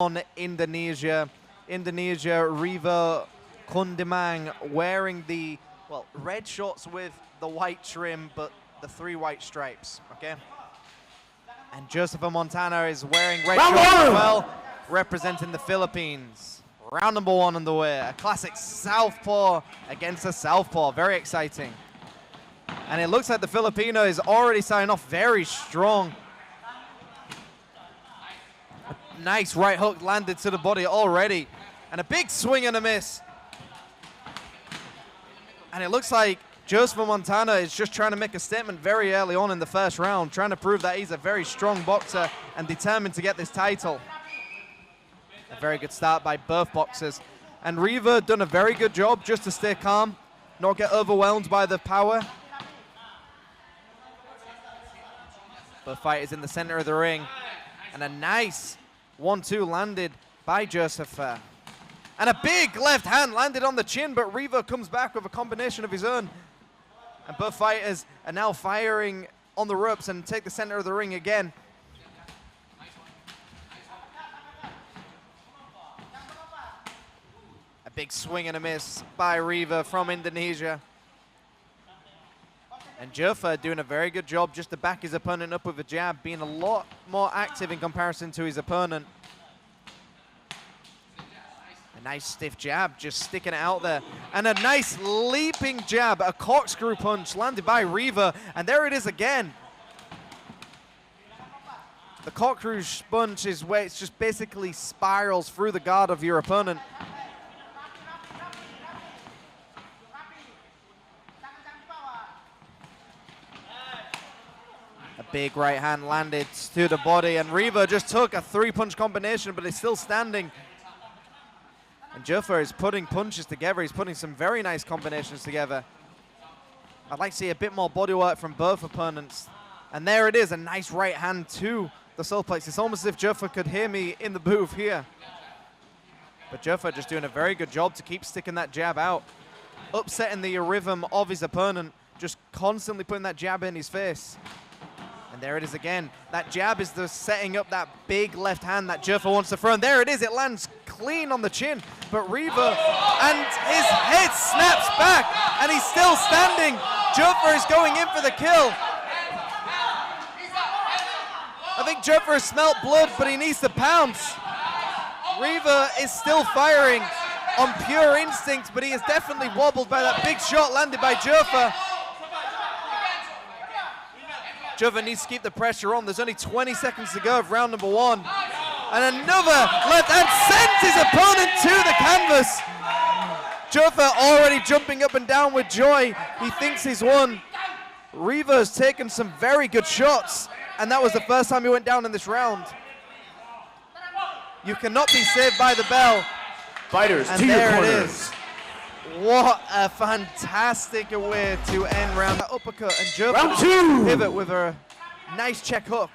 on Indonesia. Rivo Kundimang wearing the, well, red shorts with the white trim, but the 3 white stripes, okay? And Joepher Montano is wearing red shorts as well, representing the Philippines. Round number 1 on the way. A classic southpaw against a southpaw. Very exciting. And it looks like the Filipino is already starting off very strong. A nice right hook landed to the body already. And a big swing and a miss. And it looks like Joepher Montano is just trying to make a statement very early on in the first round, trying to prove that he's a very strong boxer and determined to get this title. A very good start by both boxers. And Rivo done a very good job just to stay calm, not get overwhelmed by the power. Both fighters in the center of the ring. And a nice 1-2 landed by Joepher. And a big left hand landed on the chin, but Rivo comes back with a combination of his own. And both fighters are now firing on the ropes and take the center of the ring again. A big swing and a miss by Rivo from Indonesia. And Joepher doing a very good job just to back his opponent up with a jab, being a lot more active in comparison to his opponent. A nice stiff jab, just sticking it out there. And a nice leaping jab, a corkscrew punch landed by Rivo. And there it is again. The corkscrew punch is where it just basically spirals through the guard of your opponent. A big right hand landed to the body, and Rivo just took a 3-punch combination, but he's still standing. And Joepher is putting punches together. He's putting some very nice combinations together. I'd like to see a bit more body work from both opponents. And there it is, a nice right hand to the solar plexus. It's almost as if Joepher could hear me in the booth here. But Joepher just doing a very good job to keep sticking that jab out, upsetting the rhythm of his opponent, just constantly putting that jab in his face. And there it is again. That jab is just setting up that big left hand that Joepher wants to throw. And there it is. It lands clean on the chin. But Rivo, and his head snaps back. And he's still standing. Joepher is going in for the kill. I think Joepher has smelt blood, but he needs to pounce. Rivo is still firing on pure instinct, but he is definitely wobbled by that big shot landed by Joepher. Joepher needs to keep the pressure on. There's only 20 seconds to go of round number 1. And another left hand sends his opponent to the canvas. Joepher already jumping up and down with joy. He thinks he's won. Rivo's taken some very good shots, and that was the first time he went down in this round. You cannot be saved by the bell. Fighters and to there your it corners. is. What a fantastic way to end round. That uppercut, and Joepher pivot with a nice check hook.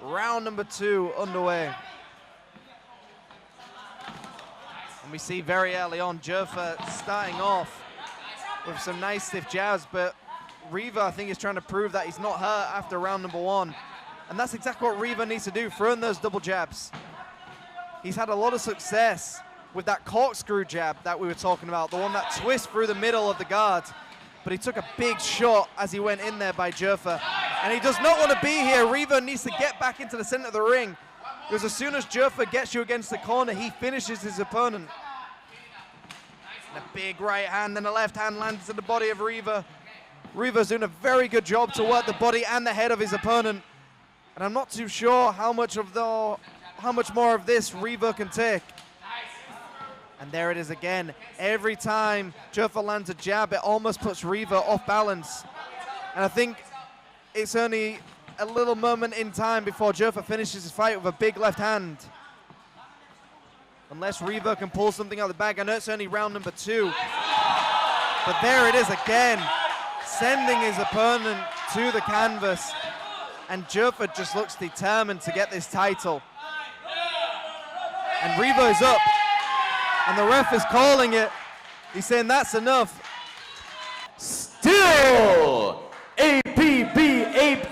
Round number 2 underway. And we see very early on Joepher starting off with some nice stiff jabs, but Rivo, I think, is trying to prove that he's not hurt after round number 1. And that's exactly what Rivo needs to do, throwing those double jabs. He's had a lot of success with that corkscrew jab that we were talking about, the one that twists through the middle of the guard. But he took a big shot as he went in there by Joepher. And he does not want to be here. Rivo needs to get back into the center of the ring, because as soon as Joepher gets you against the corner, he finishes his opponent. And a big right hand and a left hand lands to the body of Rivo. Rivo's doing a very good job to work the body and the head of his opponent. And I'm not too sure how much more of this Rivo can take. And there it is again. Every time Joepher lands a jab, it almost puts Rivo off balance. And I think it's only a little moment in time before Joepher finishes his fight with a big left hand. Unless Rivo can pull something out of the bag. I know it's only round number 2. But there it is again, sending his opponent to the canvas. And Joepher just looks determined to get this title. And Rivo is up. And the ref is calling it. He's saying that's enough. Still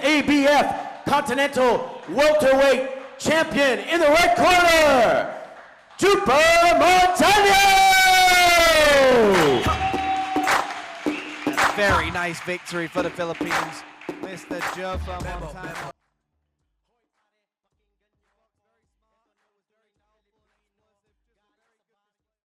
ABF Continental Welterweight champion in the red corner, Joepher Montano! Very nice victory for the Philippines, Mr. Joepher Montano.